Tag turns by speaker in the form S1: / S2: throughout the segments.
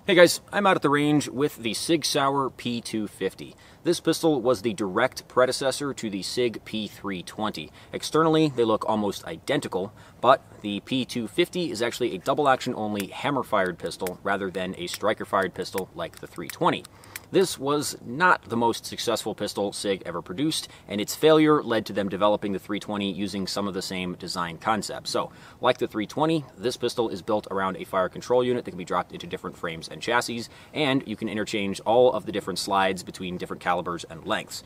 S1: Hey guys, I'm out at the range with the SIG Sauer P250. This pistol was the direct predecessor to the SIG P320. Externally, they look almost identical, but the P250 is actually a double-action only hammer-fired pistol rather than a striker-fired pistol like the 320. This was not the most successful pistol SIG ever produced, and its failure led to them developing the 320 using some of the same design concepts. So, like the 320, this pistol is built around a fire control unit that can be dropped into different frames and chassis, and you can interchange all of the different slides between different calibers and lengths.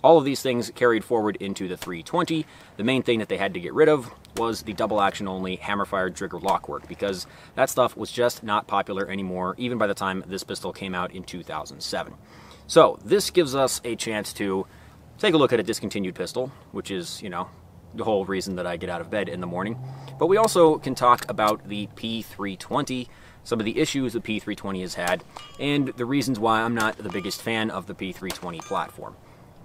S1: All of these things carried forward into the 320. The main thing that they had to get rid of was the double-action only hammer-fired trigger lockwork, because that stuff was just not popular anymore, even by the time this pistol came out in 2007. So this gives us a chance to take a look at a discontinued pistol, which is, the whole reason that I get out of bed in the morning. But we also can talk about the P320, some of the issues the P320 has had, and the reasons why I'm not the biggest fan of the P320 platform.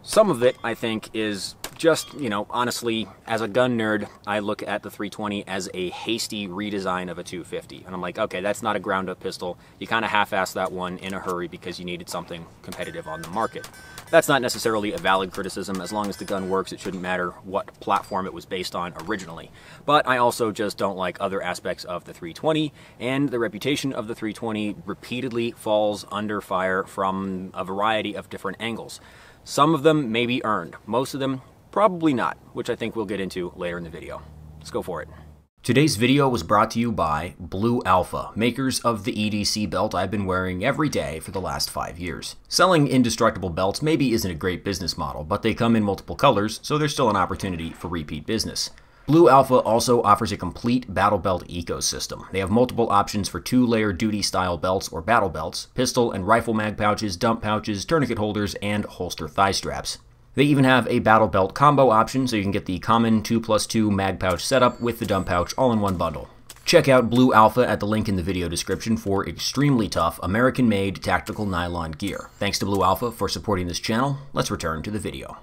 S1: Some of it, I think, is just, honestly, as a gun nerd, I look at the 320 as a hasty redesign of a 250. And I'm like, okay, that's not a ground-up pistol. You kind of half-assed that one in a hurry because you needed something competitive on the market. That's not necessarily a valid criticism. As long as the gun works, it shouldn't matter what platform it was based on originally. But I also just don't like other aspects of the 320, and the reputation of the 320 repeatedly falls under fire from a variety of different angles. Some of them may be earned, most of them probably not, which I think we'll get into later in the video. Let's go for it. Today's video was brought to you by Blue Alpha, makers of the EDC belt I've been wearing every day for the last 5 years. Selling indestructible belts maybe isn't a great business model, but they come in multiple colors, so there's still an opportunity for repeat business. Blue Alpha also offers a complete battle belt ecosystem. They have multiple options for 2-layer duty-style belts or battle belts, pistol and rifle mag pouches, dump pouches, tourniquet holders, and holster thigh straps. They even have a battle belt combo option, so you can get the common 2+2 mag pouch setup with the dump pouch all in one bundle. Check out Blue Alpha at the link in the video description for extremely tough, American-made tactical nylon gear. Thanks to Blue Alpha for supporting this channel. Let's return to the video.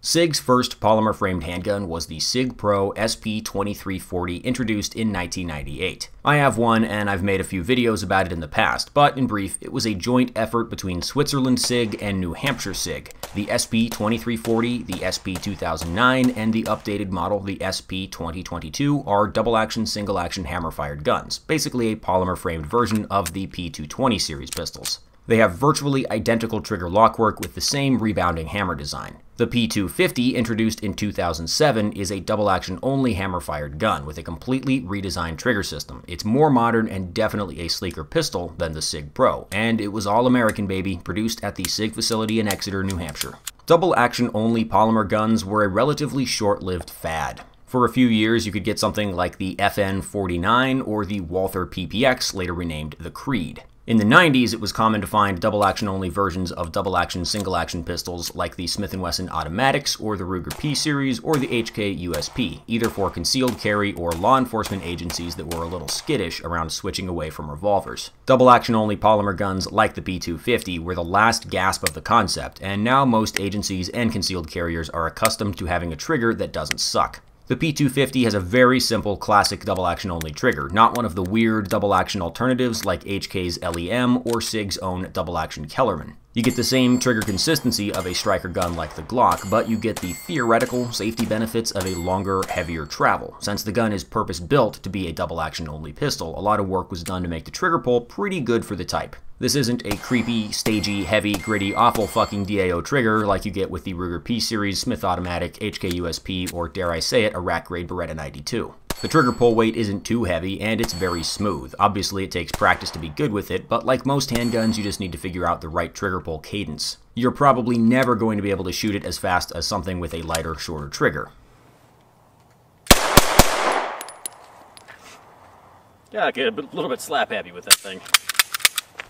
S1: SIG's first polymer-framed handgun was the SIG Pro SP2340, introduced in 1998. I have one, and I've made a few videos about it in the past, but in brief, it was a joint effort between Switzerland SIG and New Hampshire SIG. The SP2340, the SP2009, and the updated model, the SP2022, are double-action, single-action hammer-fired guns, basically a polymer-framed version of the P220 series pistols. They have virtually identical trigger lockwork with the same rebounding hammer design. The P250, introduced in 2007, is a double-action only hammer-fired gun with a completely redesigned trigger system. It's more modern and definitely a sleeker pistol than the SIG Pro, and it was all American, baby, produced at the SIG facility in Exeter, New Hampshire. Double-action only polymer guns were a relatively short-lived fad. For a few years, you could get something like the FN49 or the Walther PPX, later renamed the Creed. In the 90s, it was common to find double-action only versions of double-action, single-action pistols like the Smith & Wesson Automatics or the Ruger P Series or the HK USP, either for concealed carry or law enforcement agencies that were a little skittish around switching away from revolvers. Double-action only polymer guns like the P250 were the last gasp of the concept, and now most agencies and concealed carriers are accustomed to having a trigger that doesn't suck. The P250 has a very simple, classic double-action only trigger, not one of the weird double-action alternatives like HK's LEM or SIG's own double-action Kellerman. You get the same trigger consistency of a striker gun like the Glock, but you get the theoretical safety benefits of a longer, heavier travel. Since the gun is purpose-built to be a double-action only pistol, a lot of work was done to make the trigger pull pretty good for the type. This isn't a creepy, stagey, heavy, gritty, awful fucking DAO trigger like you get with the Ruger P Series, Smith Automatic, HK USP, or dare I say it, a rack-grade Beretta 92. The trigger pull weight isn't too heavy, and it's very smooth. Obviously, it takes practice to be good with it, but like most handguns, you just need to figure out the right trigger pull cadence. You're probably never going to be able to shoot it as fast as something with a lighter, shorter trigger. Yeah, I get a little bit slap-happy with that thing.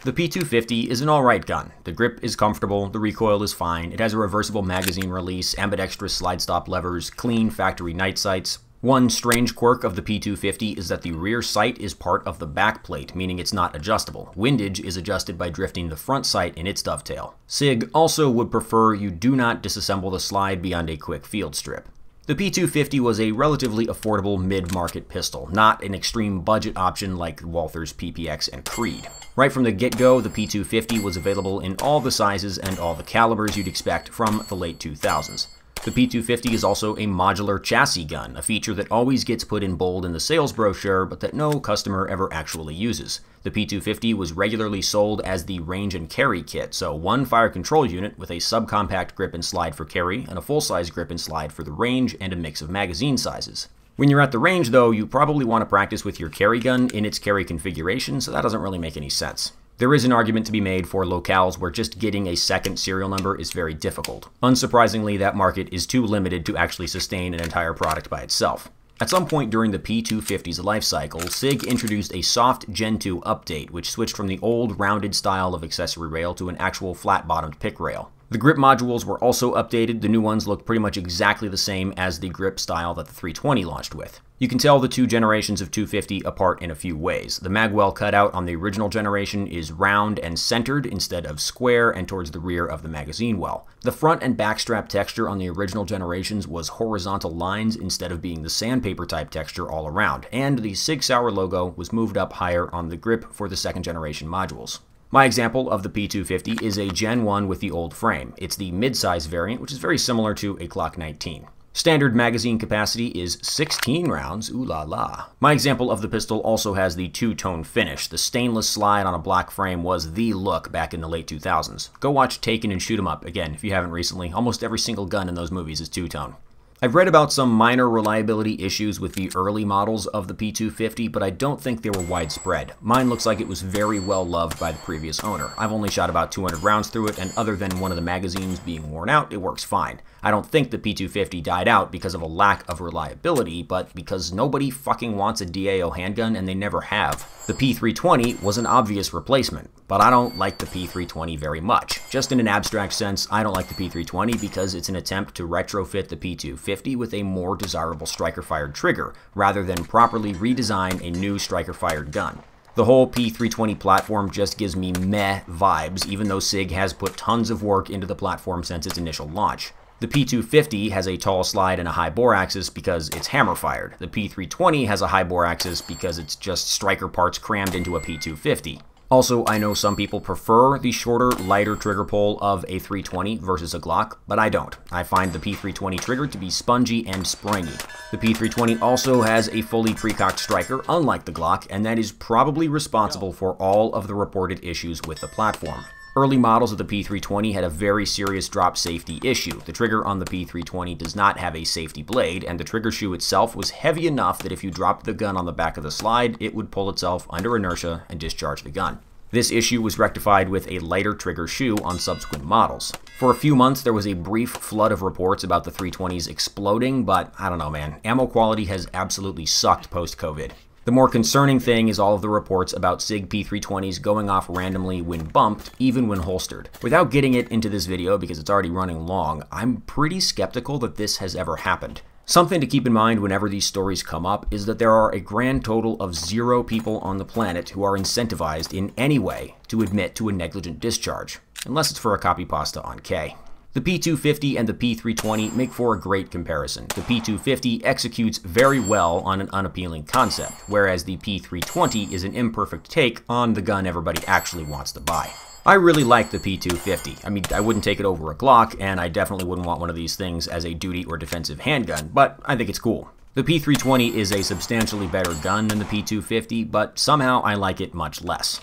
S1: The P250 is an alright gun. The grip is comfortable, the recoil is fine, it has a reversible magazine release, ambidextrous slide stop levers, clean factory night sights. One strange quirk of the P250 is that the rear sight is part of the back plate, meaning it's not adjustable. Windage is adjusted by drifting the front sight in its dovetail. SIG also would prefer you do not disassemble the slide beyond a quick field strip. The P250 was a relatively affordable mid-market pistol, not an extreme budget option like Walther's PPX and Creed. Right from the get-go, the P250 was available in all the sizes and all the calibers you'd expect from the late 2000s. The P250 is also a modular chassis gun, a feature that always gets put in bold in the sales brochure, but that no customer ever actually uses. The P250 was regularly sold as the range and carry kit, so one fire control unit with a subcompact grip and slide for carry, and a full-size grip and slide for the range, and a mix of magazine sizes. When you're at the range, though, you probably want to practice with your carry gun in its carry configuration, so that doesn't really make any sense. There is an argument to be made for locales where just getting a second serial number is very difficult. Unsurprisingly, that market is too limited to actually sustain an entire product by itself. At some point during the P250's life cycle, SIG introduced a soft Gen 2 update, which switched from the old rounded style of accessory rail to an actual flat-bottomed pick rail. The grip modules were also updated. The new ones look pretty much exactly the same as the grip style that the 320 launched with. You can tell the two generations of 250 apart in a few ways. The magwell cutout on the original generation is round and centered instead of square and towards the rear of the magazine well. The front and back strap texture on the original generations was horizontal lines instead of being the sandpaper type texture all around, and the SIG Sauer logo was moved up higher on the grip for the second generation modules. My example of the P250 is a Gen 1 with the old frame. It's the mid-size variant, which is very similar to a Glock 19. Standard magazine capacity is 16 rounds, ooh la la. My example of the pistol also has the two-tone finish. The stainless slide on a black frame was the look back in the late 2000s. Go watch Taken and Shoot 'em Up, again, if you haven't recently. Almost every single gun in those movies is two-tone. I've read about some minor reliability issues with the early models of the P250, but I don't think they were widespread. Mine looks like it was very well loved by the previous owner. I've only shot about 200 rounds through it, and other than one of the magazines being worn out, it works fine. I don't think the P250 died out because of a lack of reliability, but because nobody fucking wants a DAO handgun, and they never have. The P320 was an obvious replacement, but I don't like the P320 very much. Just in an abstract sense, I don't like the P320 because it's an attempt to retrofit the P250 with a more desirable striker-fired trigger, rather than properly redesign a new striker-fired gun. The whole P320 platform just gives me meh vibes, even though SIG has put tons of work into the platform since its initial launch. The P250 has a tall slide and a high bore axis because it's hammer-fired. The P320 has a high bore axis because it's just striker parts crammed into a P250. Also, I know some people prefer the shorter, lighter trigger pull of a 320 versus a Glock, but I don't. I find the P320 trigger to be spongy and springy. The P320 also has a fully pre-cocked striker, unlike the Glock, and that is probably responsible for all of the reported issues with the platform. Early models of the P320 had a very serious drop safety issue. The trigger on the P320 does not have a safety blade, and the trigger shoe itself was heavy enough that if you dropped the gun on the back of the slide, it would pull itself under inertia and discharge the gun. This issue was rectified with a lighter trigger shoe on subsequent models. For a few months, there was a brief flood of reports about the 320s exploding, but I don't know, man. Ammo quality has absolutely sucked post-COVID. The more concerning thing is all of the reports about SIG P320s going off randomly when bumped, even when holstered. Without getting it into this video because it's already running long, I'm pretty skeptical that this has ever happened. Something to keep in mind whenever these stories come up is that there are a grand total of 0 people on the planet who are incentivized in any way to admit to a negligent discharge, unless it's for a copy pasta on K. The P250 and the P320 make for a great comparison. The P250 executes very well on an unappealing concept, whereas the P320 is an imperfect take on the gun everybody actually wants to buy. I really like the P250. I mean, I wouldn't take it over a Glock, and I definitely wouldn't want one of these things as a duty or defensive handgun, but I think it's cool. The P320 is a substantially better gun than the P250, but somehow I like it much less.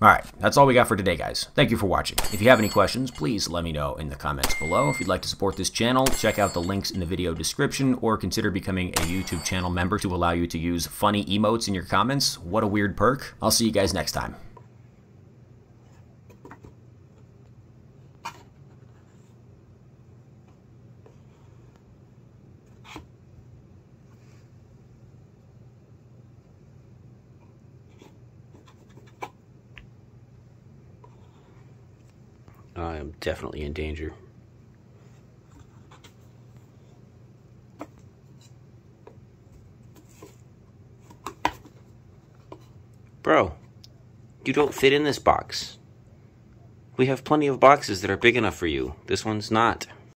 S1: Alright, that's all we got for today, guys. Thank you for watching. If you have any questions, please let me know in the comments below. If you'd like to support this channel, check out the links in the video description, or consider becoming a YouTube channel member to allow you to use funny emotes in your comments. What a weird perk. I'll see you guys next time.
S2: I am definitely in danger. Bro, you don't fit in this box. We have plenty of boxes that are big enough for you. This one's not.